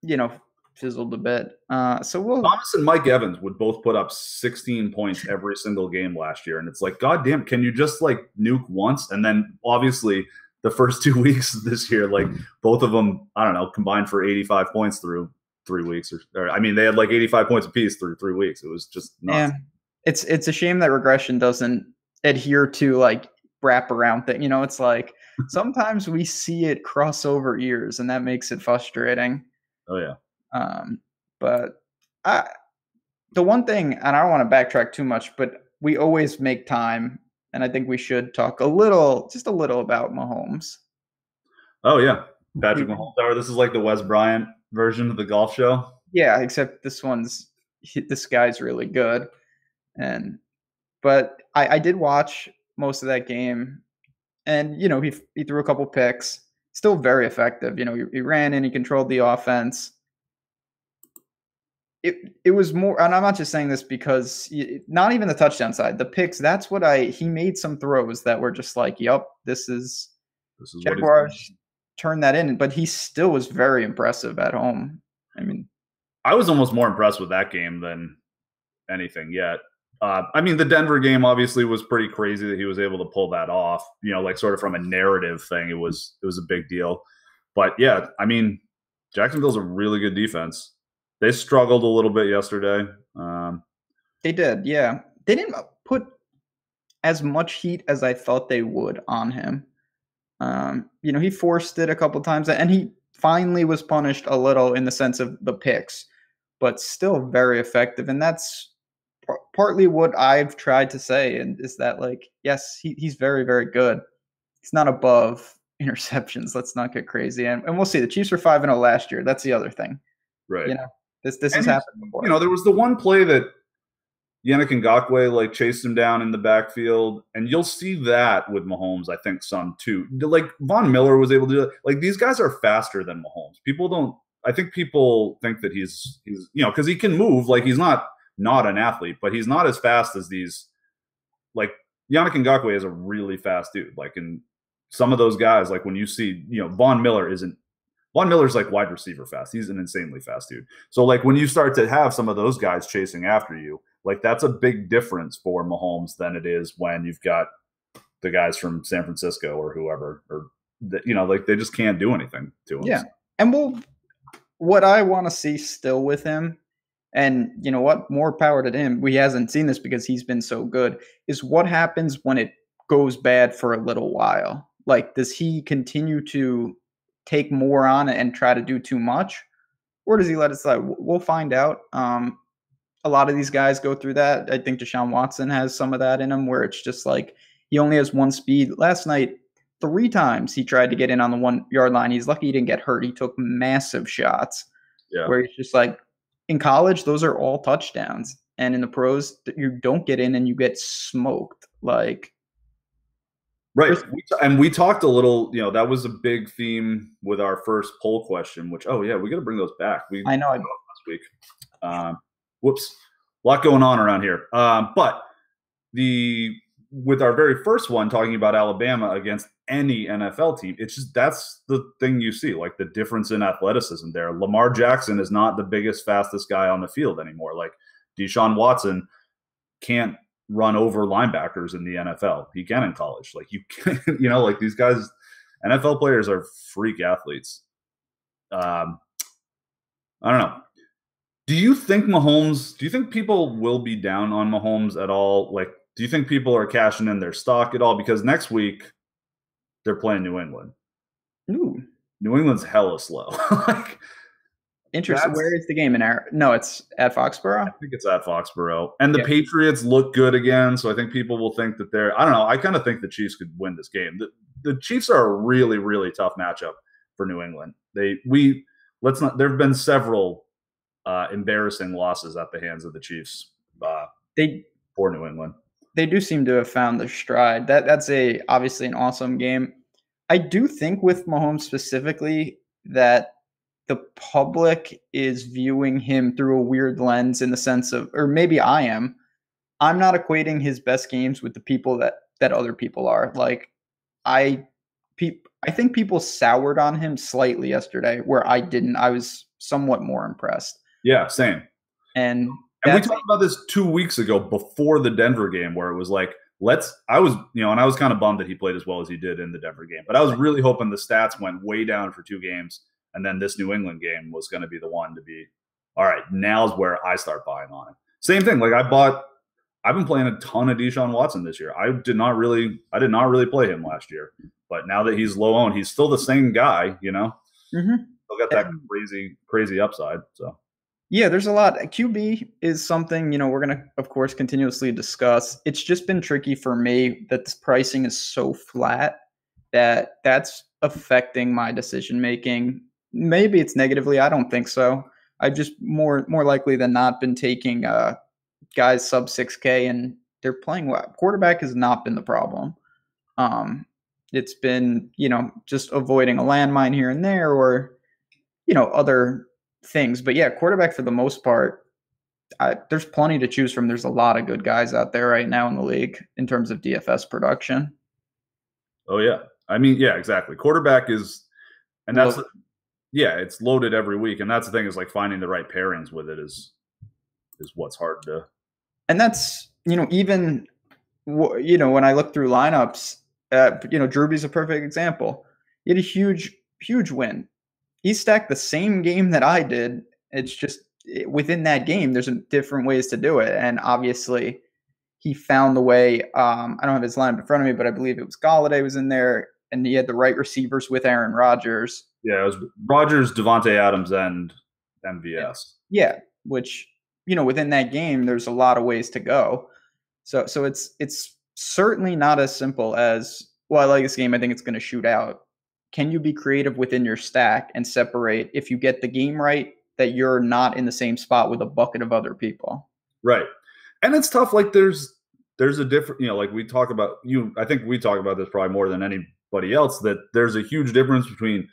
you know fizzled a bit. So we'll Thomas and Mike Evans would both put up 16 points every single game last year. And it's like, God damn, can you just like nuke once? And then obviously the first 2 weeks this year, like both of them, I don't know, combined for 85 points through 3 weeks. Or I mean, they had like 85 points apiece through 3 weeks. It was just nuts. yeah, it's a shame that regression doesn't adhere to like wrap around thing. It's like sometimes we see it cross over ears, and that makes it frustrating. Oh, yeah. But I the one thing, and I don't want to backtrack too much, but we always make time, and I think we should talk just a little about Mahomes. Oh, yeah. Patrick We, Mahomes. This is like the Wes Bryant version of the golf show. yeah, except this guy's really good, but I did watch most of that game, and he threw a couple picks, still very effective. He ran and he controlled the offense. It was more, and I'm not just saying this because not even the touchdown side, the picks. That's what he made some throws that were just like, "Yep, this is What he's Jaguars turned that in," but he still was very impressive at home. I mean, I was almost more impressed with that game than anything yet. I mean, the Denver game obviously was pretty crazy that he was able to pull that off. Like sort of from a narrative thing, it was a big deal. But yeah, I mean, Jacksonville's a really good defense. They struggled a little bit yesterday. they did, yeah. They didn't put as much heat as I thought they would on him. He forced it a couple times, and he finally was punished a little in the sense of the picks, but still very effective. And that's partly what I've tried to say, and is that like, yes, he's very, very good. He's not above interceptions. Let's not get crazy. And we'll see. The Chiefs were 5-0 last year. That's the other thing. Right. This has happened before. There was the one play that Yannick Ngakoue like chased him down in the backfield, and you'll see that with Mahomes, I think, some too. Like Von Miller was able to do it. Like these guys are faster than Mahomes. I think people think that he's because he can move. Like he's not an athlete, but he's not as fast as these. Like Yannick Ngakoue is a really fast dude. Like in some of those guys, like when you see, Von Miller's like wide receiver fast. He's an insanely fast dude. So like when you start to have some of those guys chasing after you, like that's a big difference for Mahomes than it is when you've got the guys from San Francisco or whoever, or like they just can't do anything to him. Yeah, and what I want to see still with him, and you know what, more power to him. We hasn't seen this because he's been so good. Is what happens when it goes bad for a little while? Like, does he continue to take more on and try to do too much, or does he let it slide? We'll find out. A lot of these guys go through that. I think Deshaun Watson has some of that in him, where it's just like he only has one speed. Last night, 3 times he tried to get in on the 1-yard line. He's lucky he didn't get hurt. He took massive shots. Yeah. Where he's just like, in college, those are all touchdowns, and in the pros, you don't get in and you get smoked. Like, right. And we talked a little. That was a big theme with our first poll question. Which, we got to bring those back. I know last week. Whoops, a lot going on around here. But with our very first one talking about Alabama against any NFL team, it's just that's the thing you see, like the difference in athleticism there. Lamar Jackson is not the biggest, fastest guy on the field anymore. Like Deshaun Watson can't run over linebackers in the NFL. He can in college. Like you can, like these guys, NFL players are freak athletes. I don't know. Do you think people will be down on Mahomes at all? Like, do you think people are cashing in their stock at all? Because next week they're playing New England. Ooh. New England's hella slow. Interesting. That's Where is the game in No, it's at Foxborough. I think it's at Foxborough. And the Yeah, Patriots look good again, so I think people will think that they're I don't know, I kind of think the Chiefs could win this game. The Chiefs are a really, really tough matchup for New England. There've been several embarrassing losses at the hands of the Chiefs they for New England. they do seem to have found their stride. That's obviously an awesome game. I do think with Mahomes specifically that the public is viewing him through a weird lens in the sense of, or maybe I am. I'm not equating his best games with the people that other people are. Like I, I think people soured on him slightly yesterday, where I didn't. I was somewhat more impressed. Yeah, same. And And we talked about this 2 weeks ago before the Denver game, where it was like, I was kind of bummed that he played as well as he did in the Denver game, but I was really hoping the stats went way down for 2 games, and then this New England game was going to be the one to be, all right, now's where I start buying on it. Same thing. Like I've been playing a ton of Deshaun Watson this year. I did not really play him last year, but now that he's low owned, he's still the same guy, mm-hmm. Still got that crazy upside. So. Yeah, there's a lot. QB is something, we're going to, of course, continuously discuss. It's just been tricky for me that this pricing is so flat that that's affecting my decision making. Maybe it's negatively. I don't think so. I've just more likely than not been taking guys sub 6K, and they're playing well. Quarterback has not been the problem. It's been, just avoiding a landmine here and there, or, other things. But yeah, quarterback for the most part, there's plenty to choose from. There's a lot of good guys out there right now in the league in terms of DFS production. Oh yeah. I mean, yeah, exactly. Quarterback is, and that's, it's loaded every week. And that's the thing, is like finding the right pairings with it is what's hard to. And that's, even, when I look through lineups, Drewby's a perfect example. He had a huge win. He stacked the same game that I did. It's just within that game, there's different ways to do it. And obviously he found the way. I don't have his lineup in front of me, but I believe it was Galladay was in there, and he had the right receivers with Aaron Rodgers. Yeah, it was Rodgers, Devontae Adams, and MVS. Yeah, which, within that game, there's a lot of ways to go. So it's certainly not as simple as, well, I like this game, I think it's going to shoot out. Can you be creative within your stack and separate, if you get the game right, that you're not in the same spot with a bucket of other people? Right. And it's tough. Like there's a different, like we talk about, I think we talk about this probably more than anybody else, that there's a huge difference between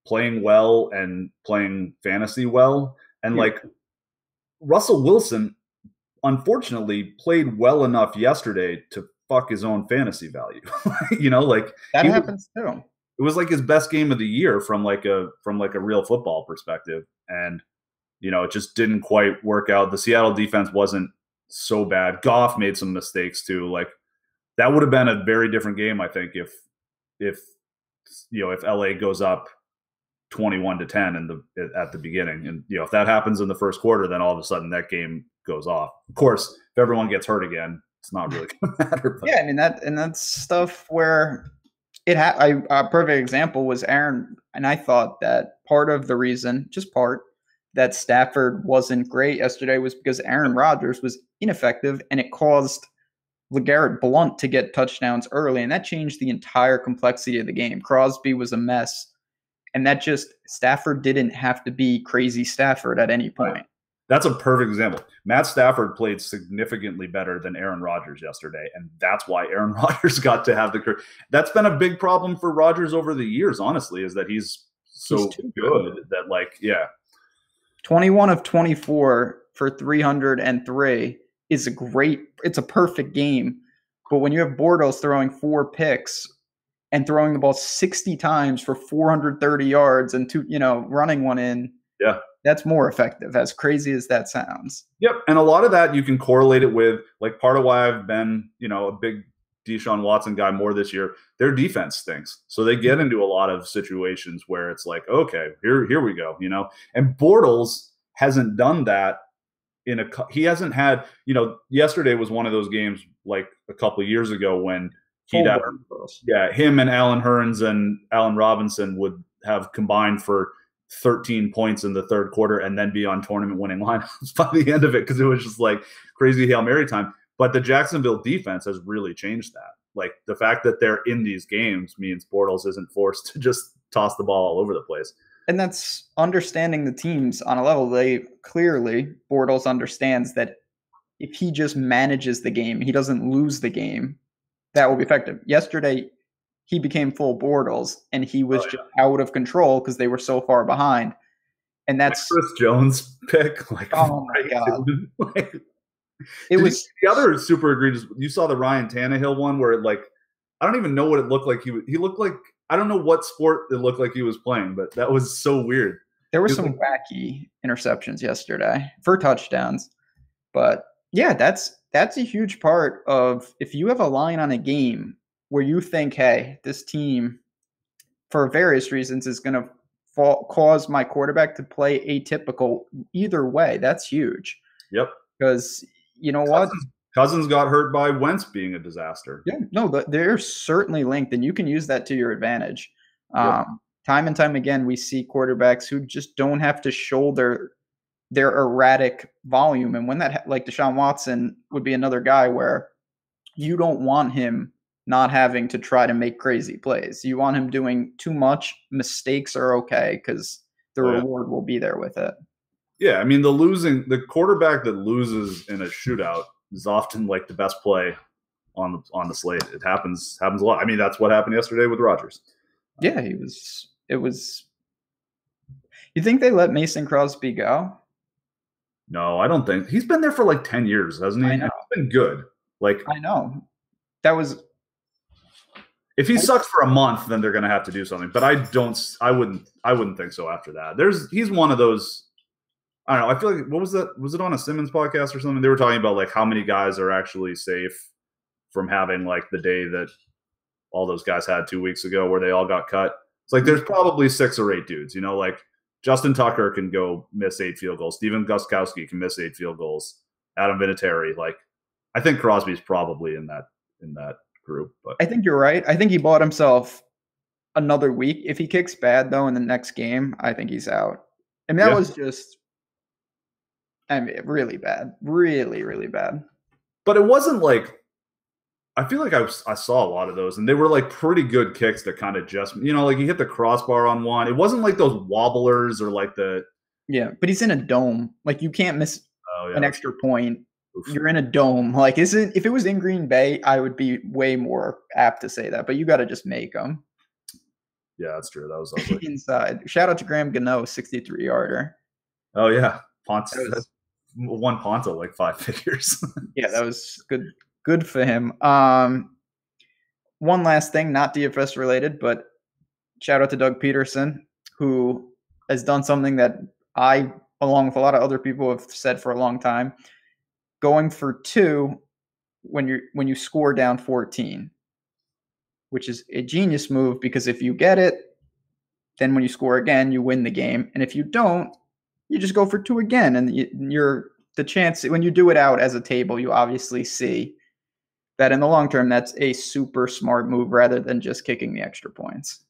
playing well and playing fantasy well. And like Russell Wilson, unfortunately, played well enough yesterday to fuck his own fantasy value. Like that happens too. It was like his best game of the year from like a real football perspective. And, it just didn't quite work out. The Seattle defense wasn't so bad. Goff made some mistakes too. Like that would have been a very different game, I think, if LA goes up 21-10 at the beginning. And, if that happens in the first quarter, then all of a sudden that game goes off. Of course, if everyone gets hurt again, it's not really going to matter. But. Yeah, I mean, that's stuff where a perfect example was Aaron, and I thought that part of the reason, just part, that Stafford wasn't great yesterday was because Aaron Rodgers was ineffective, and it caused LeGarrette Blount to get touchdowns early, and that changed the entire complexity of the game. Crosby was a mess, and Stafford didn't have to be crazy Stafford at any point. Right. That's a perfect example. Matt Stafford played significantly better than Aaron Rodgers yesterday, and that's why Aaron Rodgers got to have the – that's been a big problem for Rodgers over the years, honestly, is that he's too good that, like, yeah. 21 of 24 for 303 is it's a perfect game. But when you have Bortles throwing 4 picks and throwing the ball 60 times for 430 yards and running one in, yeah, that's more effective, as crazy as that sounds. Yep. And a lot of that you can correlate it with, like, part of why I've been, a big Deshaun Watson guy more this year. Their defense stinks. So they get into a lot of situations where it's like, okay, here we go, And Bortles hasn't done that he hasn't had, yesterday was one of those games like a couple of years ago when him and Alan Hearns and Allen Robinson would have combined for 13 points in the third quarter and then be on tournament winning lineups by the end of it, because it was just like crazy Hail Mary time. But the Jacksonville defense has really changed that. Like the fact that they're in these games means Bortles isn't forced to just toss the ball all over the place. And that's understanding the teams on a level. Bortles understands that if he just manages the game, he doesn't lose the game, that will be effective. Yesterday, he became full Bortles, and he was just out of control because they were so far behind. And that's Chris Jones pick. Like, oh my God. Like, it was the other super egregious. You saw the Ryan Tannehill one where it, like, I don't even know what it looked like. He looked like, I don't know what sport it looked like he was playing, but that was so weird. There were some wacky interceptions yesterday for touchdowns. But yeah, that's a huge part of, if you have a line on a game where you think, hey, this team, for various reasons, is going to cause my quarterback to play atypical either way, that's huge. Yep. Because you know what? Cousins got hurt by Wentz being a disaster. Yeah, no, they're certainly linked, and you can use that to your advantage. Yep. Time and time again, we see quarterbacks who just don't have to shoulder their erratic volume. And when that, like Deshaun Watson would be another guy where you don't want him not having to try to make crazy plays. You want him doing too much. Mistakes are okay because the reward will be there with it. Yeah, I mean, the quarterback that loses in a shootout is often like the best play on the slate. It happens a lot. I mean, that's what happened yesterday with Rodgers. Yeah, it was. You think they let Mason Crosby go? No, I don't think. He's been there for like 10 years, hasn't he? I know. He's been good. Like, I know. That was. If he sucks for a month, then they're going to have to do something. But I wouldn't think so after that. He's one of those. I don't know. I feel like, what was that? Was it on a Simmons podcast or something? They were talking about like how many guys are actually safe from having like the day that all those guys had 2 weeks ago where they all got cut. It's like there's probably 6 or 8 dudes, you know, like Justin Tucker can go miss 8 field goals. Steven Gostkowski can miss 8 field goals. Adam Vinatieri, like, I think Crosby's probably in that group. But I think you're right. I think he bought himself another week. If he kicks bad though in the next game, I think he's out. I mean, that was just, really bad, really, really bad. But it wasn't like, I feel like I saw a lot of those, and they were like pretty good kicks that kind of just, you know, like he hit the crossbar on one. It wasn't like those wobblers or like the. Yeah, but he's in a dome. Like, you can't miss an extra point. Oof. You're in a dome. Like, if it was in Green Bay, I would be way more apt to say that. But you got to just make them. Yeah, that's true. That was ugly. Inside. Shout out to Graham Gano, 63-yarder. Oh yeah, Ponce won Ponce like 5 figures. Yeah, that was good for him. One last thing, not DFS related, but shout out to Doug Peterson, who has done something that I, along with a lot of other people, have said for a long time. Going for 2 when you score down 14, which is a genius move, because if you get it, then when you score again, you win the game. And if you don't, you just go for 2 again. And the chance, when you do it out as a table, you obviously see that in the long term, that's a super smart move rather than just kicking the extra points.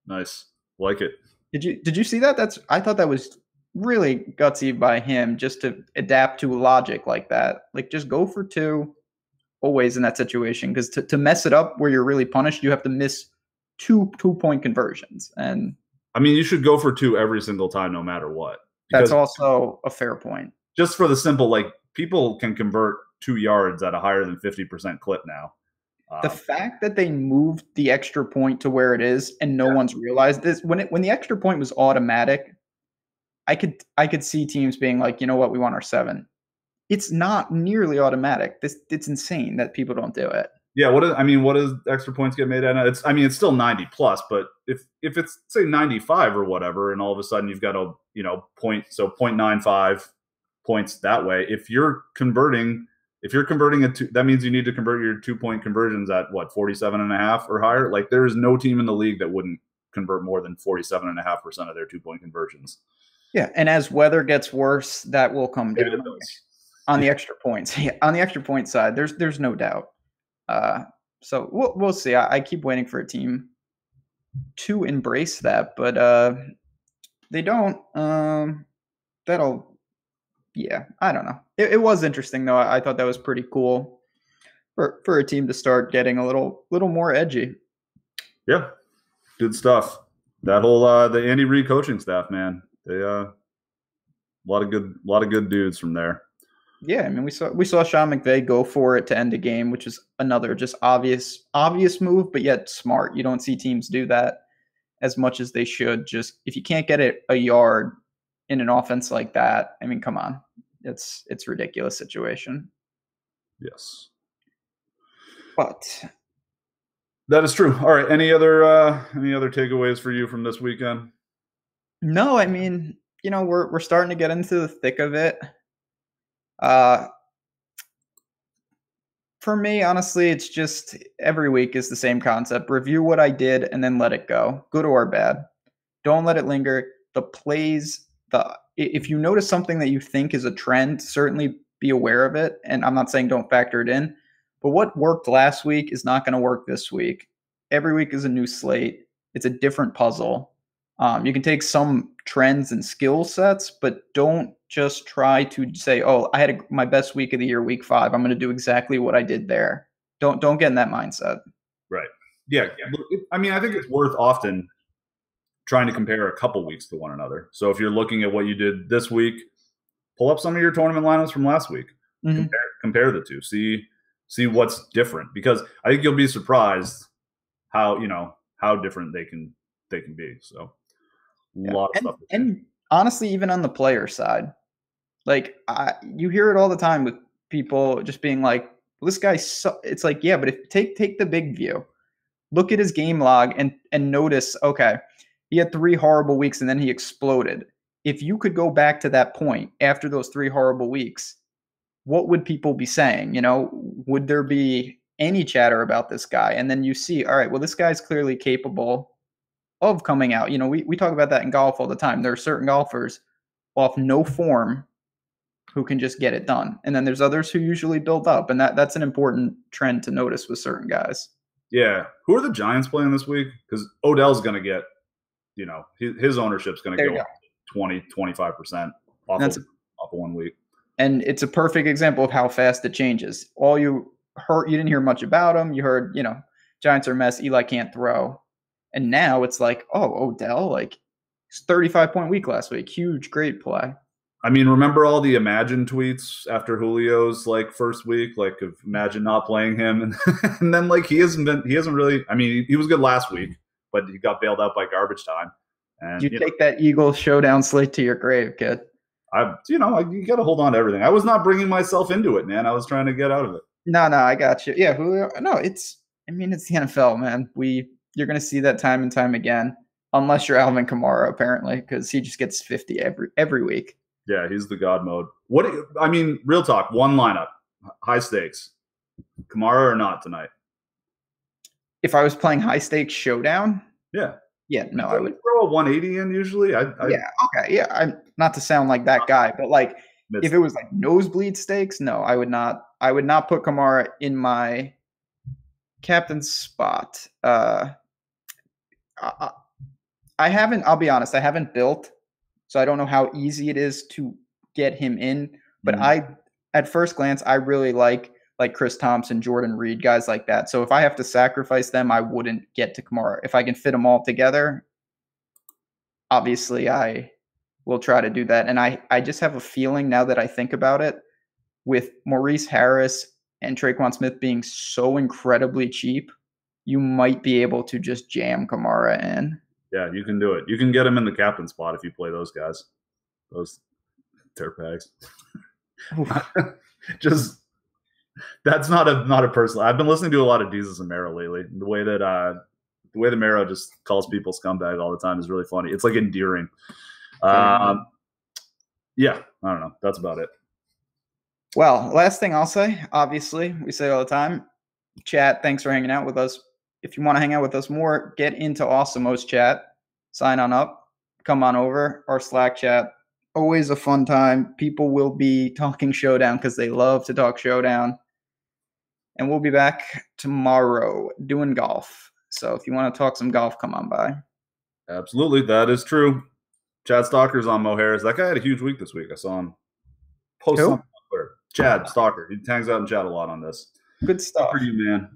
Nice. Like it. Did you see that? I thought that was really gutsy by him, just to adapt to logic like that. Like, just go for 2 always in that situation, because to mess it up where you're really punished, you have to miss 2 2-point conversions. And I mean, you should go for 2 every single time, no matter what. That's also a fair point. Just for the simple, like, people can convert 2 yards at a higher than 50% clip now. The fact that they moved the extra point to where it is and no one's realized this, when the extra point was automatic, I could see teams being like, you know what, we want our 7. It's not nearly automatic. It's insane that people don't do it. Yeah, what does extra points get made at? It's still 90 plus, but if it's say 95 or whatever, and all of a sudden you've got a 0.95 points that way. If you're converting that means you need to convert your 2-point conversions at what, 47.5 or higher. Like, there is no team in the league that wouldn't convert more than 47.5% of their 2-point conversions. Yeah, and as weather gets worse, that will come down on the extra points. Yeah, on the extra point side, there's no doubt. So we'll see. I keep waiting for a team to embrace that, but They don't. That'll. Yeah, I don't know. It was interesting though. I thought that was pretty cool for a team to start getting a little more edgy. Yeah, good stuff. That whole the Andy Reid coaching staff, man. They a lot of good dudes from there. Yeah, I mean we saw Sean McVay go for it to end a game, which is another just obvious move, but yet smart. You don't see teams do that as much as they should. Just if you can't get it a yard in an offense like that, I mean, come on, it's ridiculous situation. Yes, But that is true. All right, any other takeaways for you from this weekend? no, I mean, we're starting to get into the thick of it. Uh, for me, honestly, it's just every week is the same concept. Review what I did and then let it go, good or bad. Don't let it linger. The plays, the if you notice something that you think is a trend, certainly be aware of it. And I'm not saying don't factor it in, but what worked last week is not going to work this week. Every week is a new slate. It's a different puzzle. You can take some trends and skill sets, but don't just try to say, "Oh, I had my best week of the year, week 5. I'm going to do exactly what I did there." Don't get in that mindset. Right. Yeah. I mean, I think it's worth often trying to compare a couple weeks to one another. So if you're looking at what you did this week, pull up some of your tournament lineups from last week. Mm-hmm. Compare the two. See what's different, because I think you'll be surprised how different they can be. So a lot of stuff. And honestly, even on the player side, like you hear it all the time with people just being like, well, "This guy." It's like, yeah, but if take the big view, look at his game log and notice, okay, he had 3 horrible weeks and then he exploded. If you could go back to that point after those 3 horrible weeks, what would people be saying? Would there be any chatter about this guy? And then you see, all right, well, this guy's clearly capable of coming out. We talk about that in golf all the time. There are certain golfers off no form who can just get it done. And then there's others who usually build up. And that's an important trend to notice with certain guys. Yeah. Who are the Giants playing this week? Because Odell's going to get, his ownership's going to go up 20, 25% off of 1 week. And it's a perfect example of how fast it changes. All you didn't hear much about him. You heard, Giants are a mess. Eli can't throw. And now it's like, oh, Odell, like, 35-point week last week. Huge, great play. I mean, remember all the Imagine tweets after Julio's first week, of Imagine not playing him, and then he hasn't really. I mean, he was good last week, but he got bailed out by garbage time. And you take that Eagles showdown slate to your grave, kid. You got to hold on to everything. I was not bringing myself into it, man. I was trying to get out of it. No, I got you. Yeah, Julio. No, it's the NFL, man. You're going to see that time and time again, unless you're Alvin Kamara, apparently, because he just gets 50 every week. Yeah, he's the God mode. Real talk, one lineup, high stakes. Kamara or not tonight? If I was playing high stakes showdown? Yeah. Yeah, no, I would throw a 180 in usually. Yeah, okay. Yeah, I'm not to sound like that guy, but if it was nosebleed stakes, no, I would not put Kamara in my captain's spot. I'll be honest, I haven't built, so I don't know how easy it is to get him in. But at first glance, I really like Chris Thompson, Jordan Reed, guys like that. So if I have to sacrifice them, I wouldn't get to Kamara. If I can fit them all together, obviously I will try to do that. And I just have a feeling now that I think about it, with Maurice Harris and Traquan Smith being so incredibly cheap, you might be able to just jam Kamara in. Yeah, you can do it. You can get him in the captain spot if you play those guys. Those dirtbags. Just that's not a personal. I've been listening to a lot of Jesus and Mero lately. The way that Mero just calls people scumbag all the time is really funny. It's endearing. Yeah, I don't know. That's about it. Well, last thing I'll say, obviously, we say it all the time. Chat, thanks for hanging out with us. If you want to hang out with us more, get into Awesomo's chat. Sign on up. Come on over. Our Slack chat. Always a fun time. People will be talking Showdown because they love to talk Showdown. And we'll be back tomorrow doing golf. So if you want to talk some golf, come on by. Absolutely. That is true. Chad Stalker's on Mo Harris. That guy had a huge week this week. I saw him post Who? something on Twitter. Chad Stalker. He hangs out in chat a lot on this. Good stuff. Good for you, man.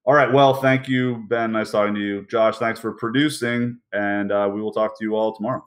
All right. Well, thank you, Ben. Nice talking to you. Josh, thanks for producing, and we will talk to you all tomorrow.